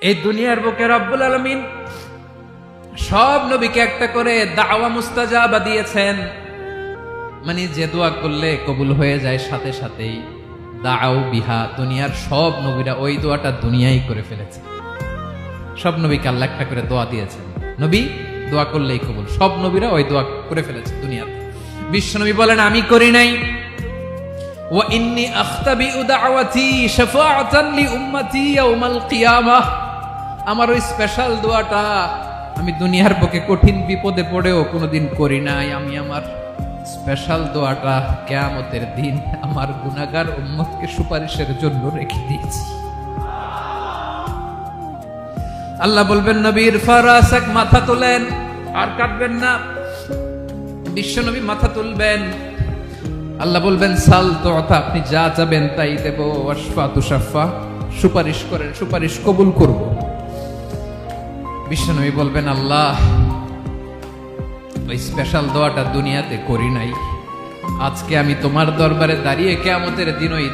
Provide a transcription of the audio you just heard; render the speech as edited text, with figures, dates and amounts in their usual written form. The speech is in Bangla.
এই দুনিয়ার বুকে রব্বুল আলামিন সব নবীকে একটা করে দাওয়া মুস্তাজাবা দিয়েছেন, মানে যে দোয়া করলে কবুল হয়ে যায় সাথে সাথেই। দাও বিহা, দুনিয়ার সব নবীরা ওই দোয়াটা দুনিয়ায় করে ফেলেছে। সব নবীকে আল্লাহ একটা করে দোয়া দিয়েছেন, নবী দোয়া করলেই কবুল। সব নবীরা ওই দোয়া করে ফেলেছে দুনিয়াতে। বিশ্বনবী বলেন আমি করি নাই। ওয়া ইন্নী আখতাবিউ দাওয়াতি শাফাআতান লি উম্মতি ইয়াউমাল কিয়ামাহ, আমার ওই স্পেশাল দোয়াটা আমি দুনিয়ার বুকে কঠিন বিপদে পড়েও কোনোদিন করি নাই। আমি আমার স্পেশাল দোয়াটা কিয়ামতের দিন আমার গুনাহগার উম্মতকে সুপারিশের জন্য রেখে দিয়েছি। আল্লাহ বলবেন নবীর ফারাসাক, মাথা তোলেন, আর কাটবেন না। বিশ্বনবী মাথা তুলবেন, আল্লাহ বলবেন সাল তো, আপনি যা চাবেন তাই দেব। ওয়াশফা তুশাফা, সুপারিশ করেন, সুপারিশ কবুল করব। বিশ্বনবী বলবেন আল্লাহ ওই স্পেশাল দোয়াটা দুনিয়াতে করি নাই, আজকে আমি তোমার দরবারে দাঁড়িয়ে কিয়ামতের দিন ওই